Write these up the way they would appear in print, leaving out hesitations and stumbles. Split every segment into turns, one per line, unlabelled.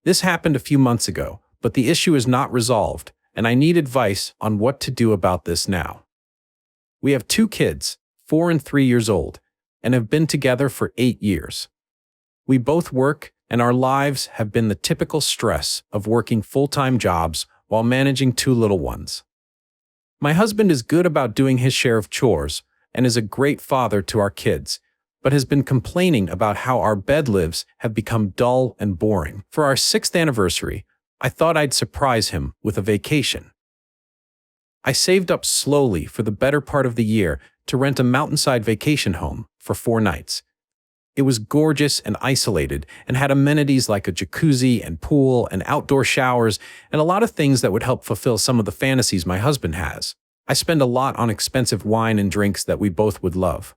This happened a few months ago, but the issue is not resolved, and I need advice on what to do about this now. We have 2 kids, 4 and 3 years old, and have been together for 8 years. We both work, and our lives have been the typical stress of working full-time jobs while managing 2 little ones. My husband is good about doing his share of chores and is a great father to our kids, but has been complaining about how our bed lives have become dull and boring. For our 6th anniversary, I thought I'd surprise him with a vacation. I saved up slowly for the better part of the year to rent a mountainside vacation home for 4 nights. It was gorgeous and isolated and had amenities like a jacuzzi and pool and outdoor showers and a lot of things that would help fulfill some of the fantasies my husband has. I spend a lot on expensive wine and drinks that we both would love.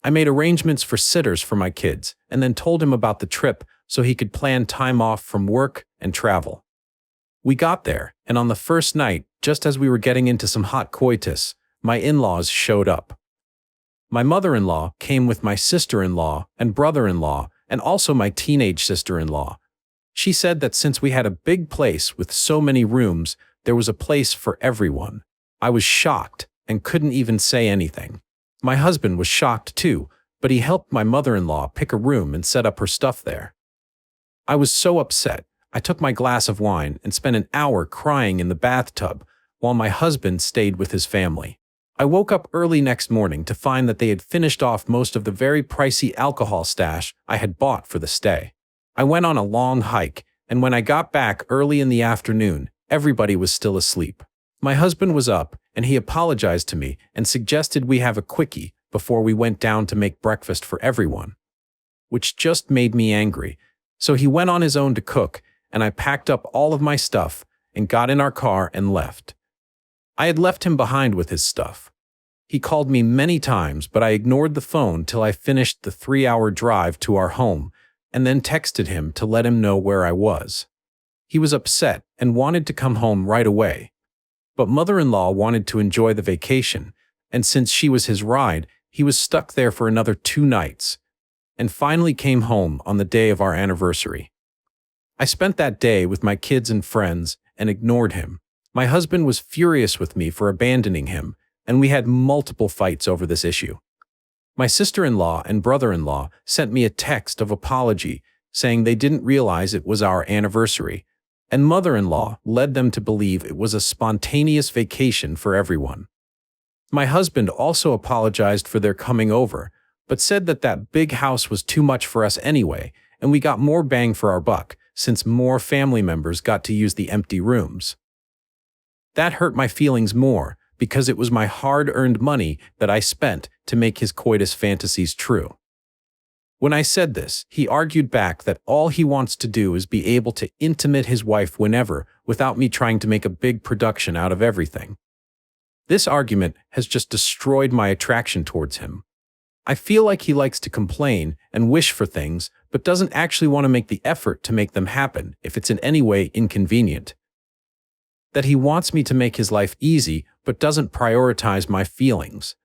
I made arrangements for sitters for my kids and then told him about the trip so he could plan time off from work and travel. We got there, and on the first night, just as we were getting into some hot coitus, my in-laws showed up. My mother-in-law came with my sister-in-law and brother-in-law and also my teenage sister-in-law. She said that since we had a big place with so many rooms, there was a place for everyone. I was shocked and couldn't even say anything. My husband was shocked too, but he helped my mother-in-law pick a room and set up her stuff there. I was so upset, I took my glass of wine and spent an hour crying in the bathtub while my husband stayed with his family. I woke up early next morning to find that they had finished off most of the very pricey alcohol stash I had bought for the stay. I went on a long hike, and when I got back early in the afternoon, everybody was still asleep. My husband was up, and he apologized to me and suggested we have a quickie before we went down to make breakfast for everyone, which just made me angry. So he went on his own to cook, and I packed up all of my stuff and got in our car and left. I had left him behind with his stuff. He called me many times, but I ignored the phone till I finished the 3-hour drive to our home and then texted him to let him know where I was. He was upset and wanted to come home right away. But mother-in-law wanted to enjoy the vacation, and since she was his ride, he was stuck there for another 2 nights, and finally came home on the day of our anniversary. I spent that day with my kids and friends and ignored him. My husband was furious with me for abandoning him, and we had multiple fights over this issue. My sister-in-law and brother-in-law sent me a text of apology saying they didn't realize it was our anniversary, and mother-in-law led them to believe it was a spontaneous vacation for everyone. My husband also apologized for their coming over, but said that that big house was too much for us anyway, and we got more bang for our buck since more family members got to use the empty rooms. That hurt my feelings more, because it was my hard-earned money that I spent to make his coitus fantasies true. When I said this, he argued back that all he wants to do is be able to intimate his wife whenever, without me trying to make a big production out of everything. This argument has just destroyed my attraction towards him. I feel like he likes to complain and wish for things, but doesn't actually want to make the effort to make them happen if it's in any way inconvenient. That he wants me to make his life easy, but doesn't prioritize my feelings.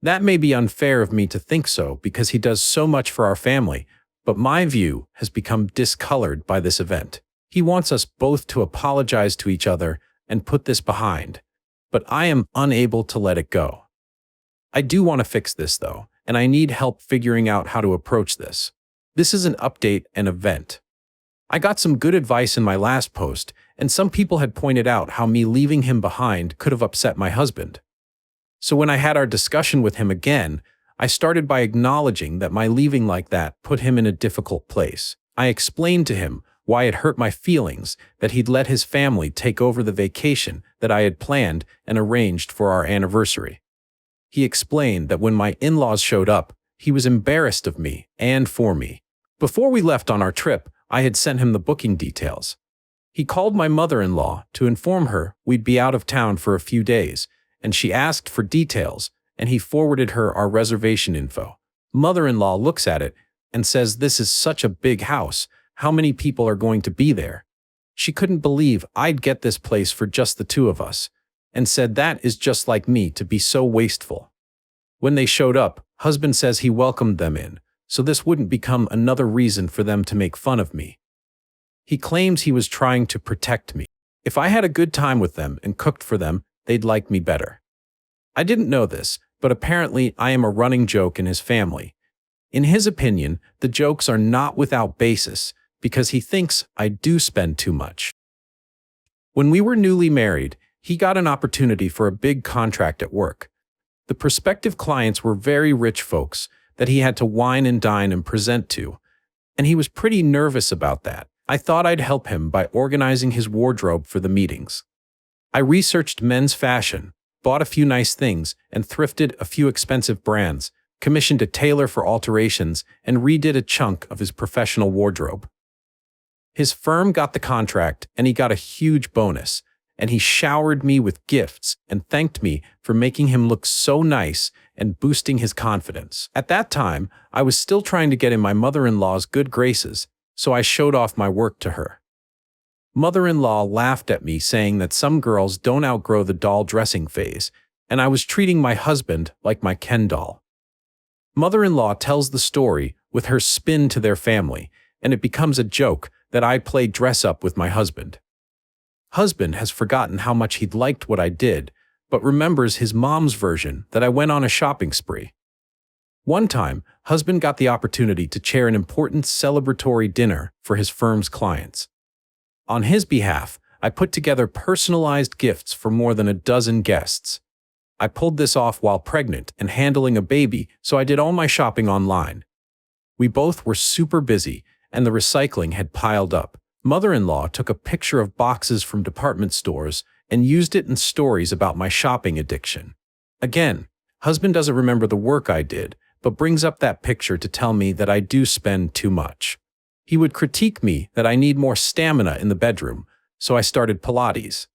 That may be unfair of me to think so because he does so much for our family, but my view has become discolored by this event. He wants us both to apologize to each other and put this behind, but I am unable to let it go. I do want to fix this though, and I need help figuring out how to approach this. This is an update and event. I got some good advice in my last post, and some people had pointed out how me leaving him behind could have upset my husband. So when I had our discussion with him again, I started by acknowledging that my leaving like that put him in a difficult place. I explained to him why it hurt my feelings that he'd let his family take over the vacation that I had planned and arranged for our anniversary. He explained that when my in-laws showed up, he was embarrassed of me and for me. Before we left on our trip, I had sent him the booking details. He called my mother-in-law to inform her we'd be out of town for a few days, and she asked for details, and he forwarded her our reservation info. Mother-in-law looks at it and says this is such a big house, how many people are going to be there? She couldn't believe I'd get this place for just the 2 of us, and said that is just like me to be so wasteful. When they showed up, husband says he welcomed them in, so this wouldn't become another reason for them to make fun of me. He claims he was trying to protect me. If I had a good time with them and cooked for them, they'd like me better. I didn't know this, but apparently I am a running joke in his family. In his opinion, the jokes are not without basis because he thinks I do spend too much. When we were newly married, he got an opportunity for a big contract at work. The prospective clients were very rich folks that he had to wine and dine and present to, and he was pretty nervous about that. I thought I'd help him by organizing his wardrobe for the meetings. I researched men's fashion, bought a few nice things, and thrifted a few expensive brands, commissioned a tailor for alterations, and redid a chunk of his professional wardrobe. His firm got the contract, and he got a huge bonus, and he showered me with gifts and thanked me for making him look so nice and boosting his confidence. At that time, I was still trying to get in my mother-in-law's good graces, so I showed off my work to her. Mother-in-law laughed at me, saying that some girls don't outgrow the doll dressing phase, and I was treating my husband like my Ken doll. Mother-in-law tells the story with her spin to their family, and it becomes a joke that I play dress-up with my husband. Husband has forgotten how much he'd liked what I did, but remembers his mom's version that I went on a shopping spree. One time, husband got the opportunity to chair an important celebratory dinner for his firm's clients. On his behalf, I put together personalized gifts for more than a dozen guests. I pulled this off while pregnant and handling a baby, so I did all my shopping online. We both were super busy, and the recycling had piled up. Mother-in-law took a picture of boxes from department stores and used it in stories about my shopping addiction. Again, husband doesn't remember the work I did, but brings up that picture to tell me that I do spend too much. He would critique me that I need more stamina in the bedroom, so I started Pilates.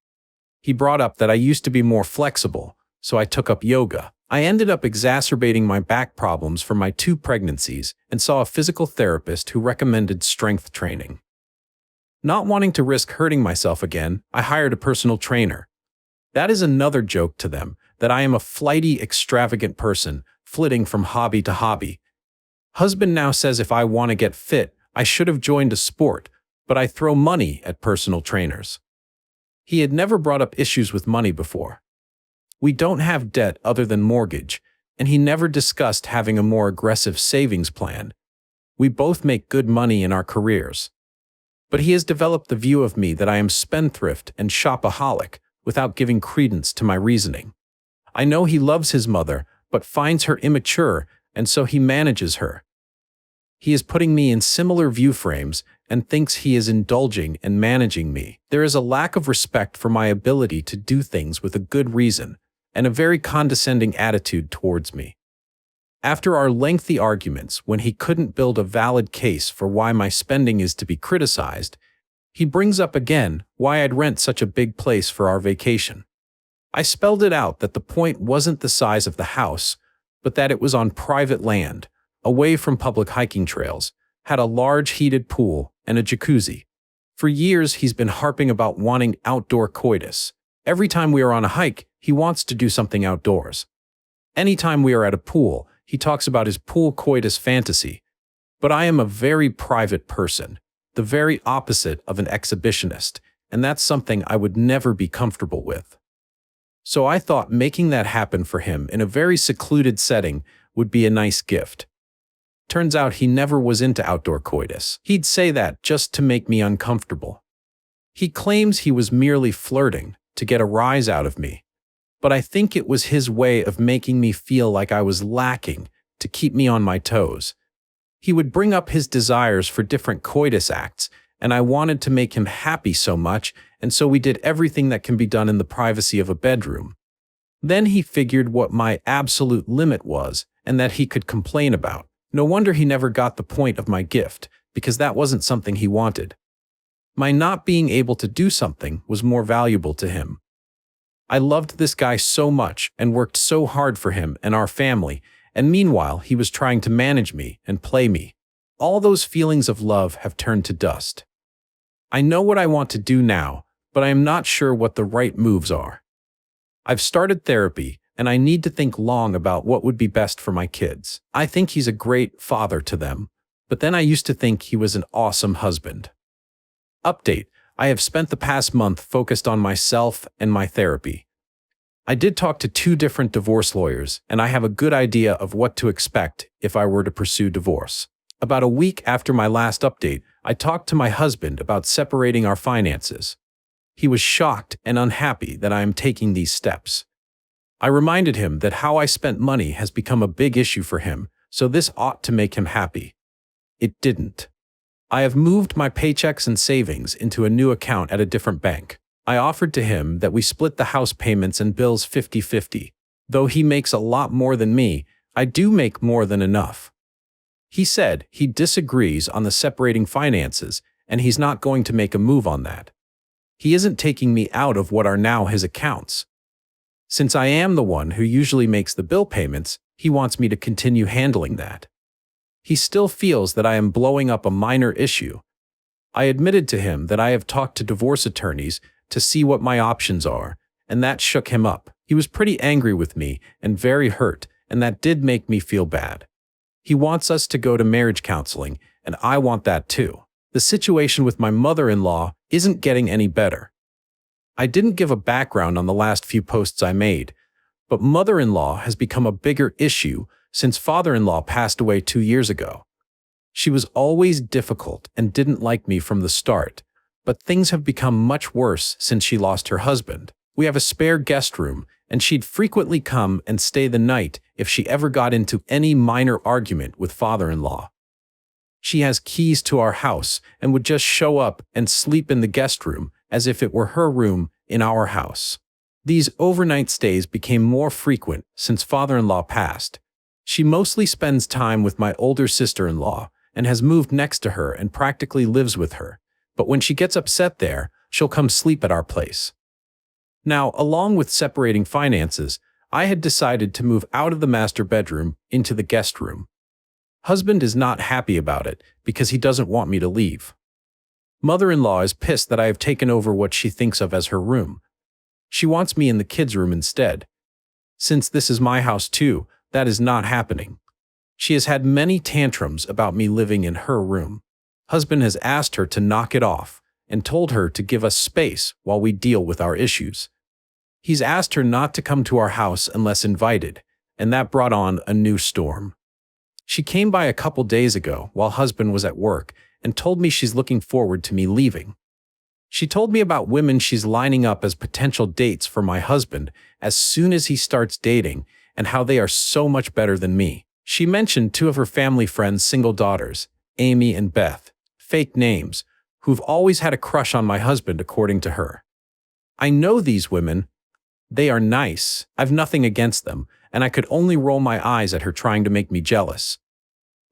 He brought up that I used to be more flexible, so I took up yoga. I ended up exacerbating my back problems from my 2 pregnancies and saw a physical therapist who recommended strength training. Not wanting to risk hurting myself again, I hired a personal trainer. That is another joke to them, that I am a flighty, extravagant person, flitting from hobby to hobby. Husband now says if I want to get fit, I should have joined a sport, but I throw money at personal trainers. He had never brought up issues with money before. We don't have debt other than mortgage, and he never discussed having a more aggressive savings plan. We both make good money in our careers. But he has developed the view of me that I am spendthrift and shopaholic without giving credence to my reasoning. I know he loves his mother, but finds her immature, and so he manages her. He is putting me in similar view frames and thinks he is indulging and managing me. There is a lack of respect for my ability to do things with a good reason, and a very condescending attitude towards me. After our lengthy arguments, when he couldn't build a valid case for why my spending is to be criticized, he brings up again why I'd rent such a big place for our vacation. I spelled it out that the point wasn't the size of the house, but that it was on private land, away from public hiking trails, had a large heated pool, and a jacuzzi. For years, he's been harping about wanting outdoor coitus. Every time we are on a hike, he wants to do something outdoors. Anytime we are at a pool, he talks about his pool coitus fantasy. But I am a very private person, the very opposite of an exhibitionist, and that's something I would never be comfortable with. So I thought making that happen for him in a very secluded setting would be a nice gift. Turns out he never was into outdoor coitus. He'd say that just to make me uncomfortable. He claims he was merely flirting to get a rise out of me, but I think it was his way of making me feel like I was lacking to keep me on my toes. He would bring up his desires for different coitus acts, and I wanted to make him happy so much, and so we did everything that can be done in the privacy of a bedroom. Then he figured what my absolute limit was, and that he could complain about. No wonder he never got the point of my gift, because that wasn't something he wanted. My not being able to do something was more valuable to him. I loved this guy so much and worked so hard for him and our family, and meanwhile he was trying to manage me and play me. All those feelings of love have turned to dust. I know what I want to do now, but I am not sure what the right moves are. I've started therapy, and I need to think long about what would be best for my kids. I think he's a great father to them, but then I used to think he was an awesome husband. Update: I have spent the past month focused on myself and my therapy. I did talk to 2 different divorce lawyers, and I have a good idea of what to expect if I were to pursue divorce. About a week after my last update, I talked to my husband about separating our finances. He was shocked and unhappy that I am taking these steps. I reminded him that how I spent money has become a big issue for him, so this ought to make him happy. It didn't. I have moved my paychecks and savings into a new account at a different bank. I offered to him that we split the house payments and bills 50-50. Though he makes a lot more than me, I do make more than enough. He said he disagrees on the separating finances, and he's not going to make a move on that. He isn't taking me out of what are now his accounts. Since I am the one who usually makes the bill payments, he wants me to continue handling that. He still feels that I am blowing up a minor issue. I admitted to him that I have talked to divorce attorneys to see what my options are, and that shook him up. He was pretty angry with me and very hurt, and that did make me feel bad. He wants us to go to marriage counseling, and I want that too. The situation with my mother-in-law isn't getting any better. I didn't give a background on the last few posts I made, but mother-in-law has become a bigger issue since father-in-law passed away 2 years ago. She was always difficult and didn't like me from the start, but things have become much worse since she lost her husband. We have a spare guest room, and she'd frequently come and stay the night if she ever got into any minor argument with father-in-law. She has keys to our house and would just show up and sleep in the guest room as if it were her room in our house. These overnight stays became more frequent since father-in-law passed. She mostly spends time with my older sister-in-law and has moved next to her and practically lives with her. But when she gets upset there, she'll come sleep at our place. Now, along with separating finances, I had decided to move out of the master bedroom into the guest room. Husband is not happy about it because he doesn't want me to leave. Mother-in-law is pissed that I have taken over what she thinks of as her room. She wants me in the kids' room instead. Since this is my house too, that is not happening. She has had many tantrums about me living in her room. Husband has asked her to knock it off and told her to give us space while we deal with our issues. He's asked her not to come to our house unless invited, and that brought on a new storm. She came by a couple days ago while husband was at work and told me she's looking forward to me leaving. She told me about women she's lining up as potential dates for my husband as soon as he starts dating and how they are so much better than me. She mentioned 2 of her family friends' single daughters, Amy and Beth, fake names, who've always had a crush on my husband according to her. I know these women. They are nice. I've nothing against them, and I could only roll my eyes at her trying to make me jealous.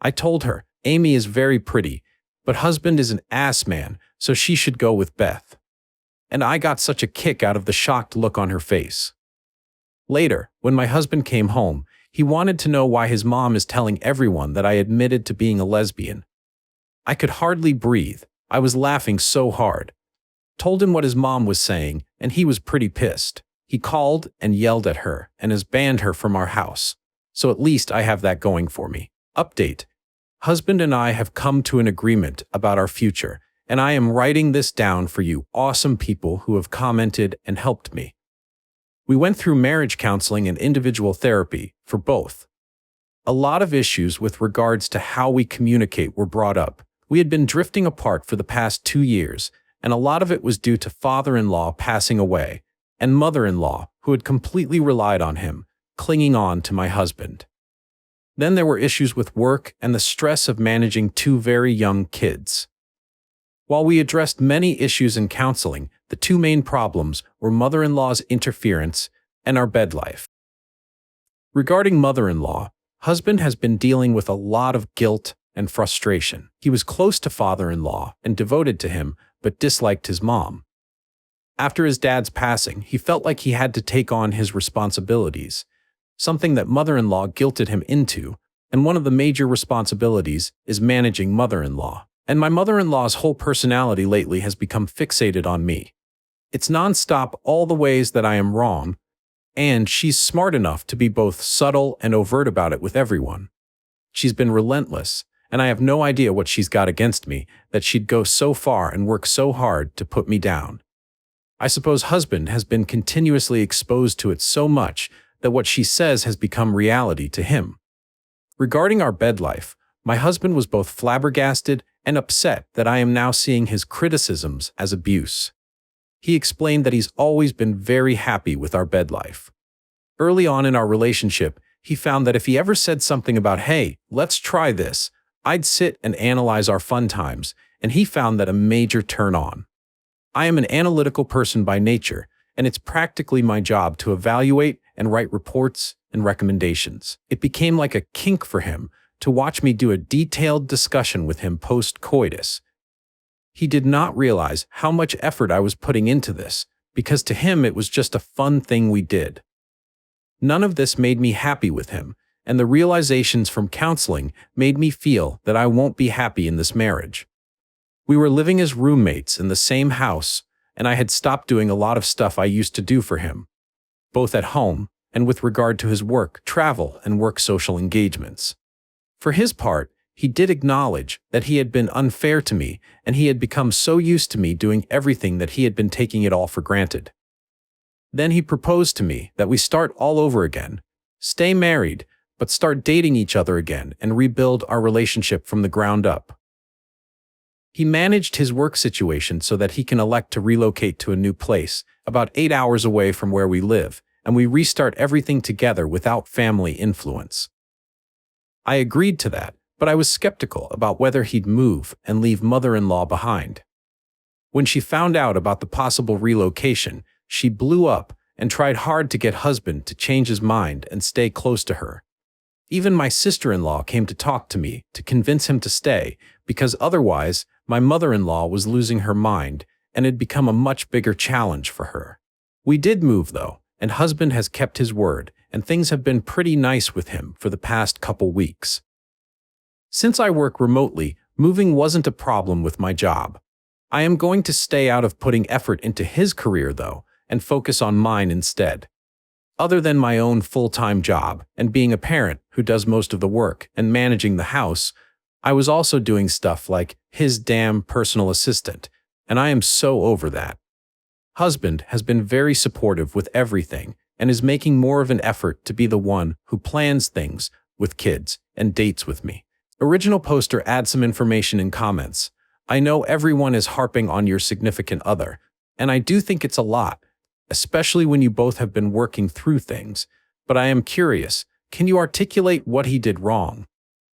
I told her, Amy is very pretty, but husband is an ass man, so she should go with Beth. And I got such a kick out of the shocked look on her face. Later, when my husband came home, he wanted to know why his mom is telling everyone that I admitted to being a lesbian. I could hardly breathe. I was laughing so hard. Told him what his mom was saying, and he was pretty pissed. He called and yelled at her and has banned her from our house. So at least I have that going for me. Update: husband and I have come to an agreement about our future, and I am writing this down for you awesome people who have commented and helped me. We went through marriage counseling and individual therapy for both. A lot of issues with regards to how we communicate were brought up. We had been drifting apart for the past 2 years, and a lot of it was due to father-in-law passing away, and mother-in-law, who had completely relied on him, clinging on to my husband. Then there were issues with work and the stress of managing 2 very young kids. While we addressed many issues in counseling, the 2 main problems were mother-in-law's interference and our bed life. Regarding mother-in-law, husband has been dealing with a lot of guilt and frustration. He was close to father-in-law and devoted to him, but disliked his mom. After his dad's passing, he felt like he had to take on his responsibilities, something that mother-in-law guilted him into, and one of the major responsibilities is managing mother-in-law. And my mother-in-law's whole personality lately has become fixated on me. It's nonstop all the ways that I am wrong, and she's smart enough to be both subtle and overt about it with everyone. She's been relentless, and I have no idea what she's got against me that she'd go so far and work so hard to put me down. I suppose husband has been continuously exposed to it so much that what she says has become reality to him. Regarding our bed life, my husband was both flabbergasted and upset that I am now seeing his criticisms as abuse. He explained that he's always been very happy with our bed life. Early on in our relationship, he found that if he ever said something about, "Hey, let's try this," I'd sit and analyze our fun times, and he found that a major turn on. I am an analytical person by nature, and it's practically my job to evaluate and write reports and recommendations. It became like a kink for him to watch me do a detailed discussion with him post-coitus. He did not realize how much effort I was putting into this, because to him it was just a fun thing we did. None of this made me happy with him, and the realizations from counseling made me feel that I won't be happy in this marriage. We were living as roommates in the same house, and I had stopped doing a lot of stuff I used to do for him, both at home and with regard to his work, travel, and work social engagements. For his part, he did acknowledge that he had been unfair to me, and he had become so used to me doing everything that he had been taking it all for granted. Then he proposed to me that we start all over again, stay married, but start dating each other again and rebuild our relationship from the ground up. He managed his work situation so that he can elect to relocate to a new place, about 8 hours away from where we live, and we restart everything together without family influence. I agreed to that, but I was skeptical about whether he'd move and leave mother-in-law behind. When she found out about the possible relocation, she blew up and tried hard to get husband to change his mind and stay close to her. Even my sister-in-law came to talk to me to convince him to stay, because otherwise my mother-in-law was losing her mind and had become a much bigger challenge for her. We did move though, and husband has kept his word, and things have been pretty nice with him for the past couple weeks. Since I work remotely, moving wasn't a problem with my job. I am going to stay out of putting effort into his career though, and focus on mine instead. Other than my own full-time job and being a parent who does most of the work and managing the house, I was also doing stuff like his damn personal assistant, and I am so over that. Husband has been very supportive with everything and is making more of an effort to be the one who plans things with kids and dates with me. Original poster adds some information in comments. I know everyone is harping on your significant other, and I do think it's a lot, especially when you both have been working through things, but I am curious, can you articulate what he did wrong?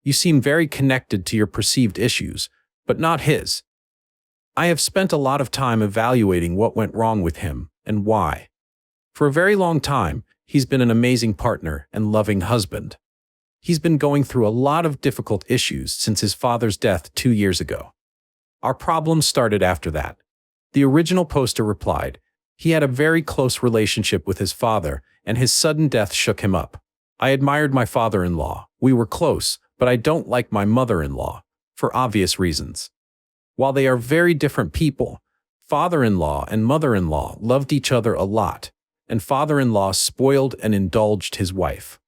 You seem very connected to your perceived issues, but not his. I have spent a lot of time evaluating what went wrong with him and why. For a very long time, he's been an amazing partner and loving husband. He's been going through a lot of difficult issues since his father's death 2 years ago. Our problems started after that. The original poster replied, he had a very close relationship with his father, and his sudden death shook him up. I admired my father-in-law. We were close, but I don't like my mother-in-law, for obvious reasons. While they are very different people, father-in-law and mother-in-law loved each other a lot, and father-in-law spoiled and indulged his wife.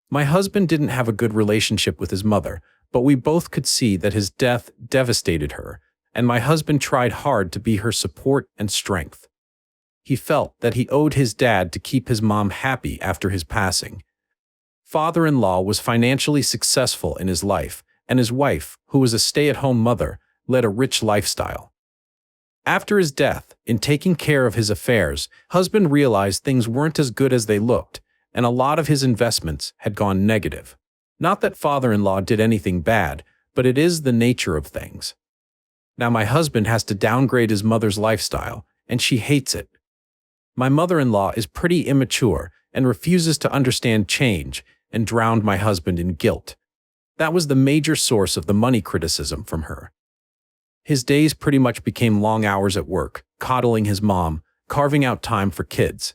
My husband didn't have a good relationship with his mother, but we both could see that his death devastated her, and my husband tried hard to be her support and strength. He felt that he owed his dad to keep his mom happy after his passing. Father-in-law was financially successful in his life, and his wife, who was a stay-at-home mother, led a rich lifestyle. After his death, in taking care of his affairs, husband realized things weren't as good as they looked, and a lot of his investments had gone negative. Not that father-in-law did anything bad, but it is the nature of things. Now my husband has to downgrade his mother's lifestyle, and she hates it. My mother-in-law is pretty immature and refuses to understand change and drowned my husband in guilt. That was the major source of the money criticism from her. His days pretty much became long hours at work, coddling his mom, carving out time for kids.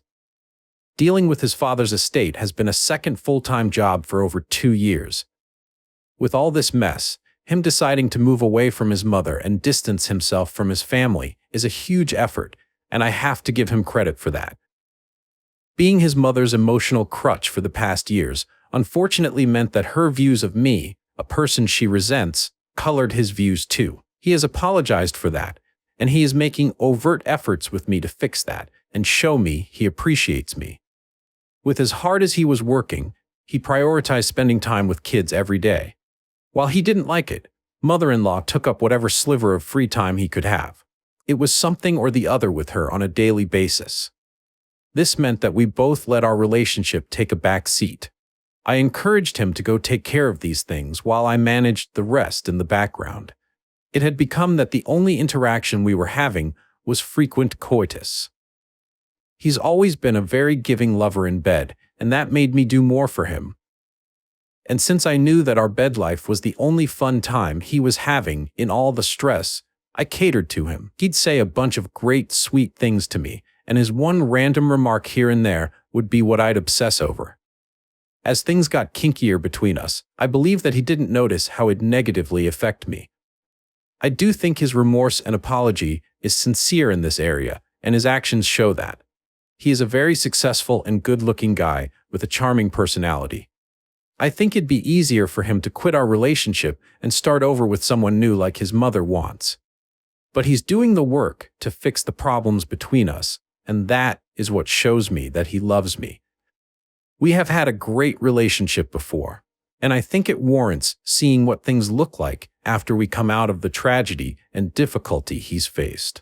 Dealing with his father's estate has been a second full-time job for over 2 years. With all this mess, him deciding to move away from his mother and distance himself from his family is a huge effort, and I have to give him credit for that. Being his mother's emotional crutch for the past years, unfortunately meant that her views of me, a person she resents, colored his views too. He has apologized for that, and he is making overt efforts with me to fix that and show me he appreciates me. With as hard as he was working, he prioritized spending time with kids every day. While he didn't like it, mother-in-law took up whatever sliver of free time he could have. It was something or the other with her on a daily basis. This meant that we both let our relationship take a back seat. I encouraged him to go take care of these things while I managed the rest in the background. It had become that the only interaction we were having was frequent coitus. He's always been a very giving lover in bed, and that made me do more for him. And since I knew that our bed life was the only fun time he was having in all the stress, I catered to him. He'd say a bunch of great, sweet things to me, and his one random remark here and there would be what I'd obsess over. As things got kinkier between us, I believe that he didn't notice how it'd negatively affect me. I do think his remorse and apology is sincere in this area, and his actions show that. He is a very successful and good-looking guy with a charming personality. I think it'd be easier for him to quit our relationship and start over with someone new like his mother wants. But he's doing the work to fix the problems between us, and that is what shows me that he loves me. We have had a great relationship before, and I think it warrants seeing what things look like after we come out of the tragedy and difficulty he's faced.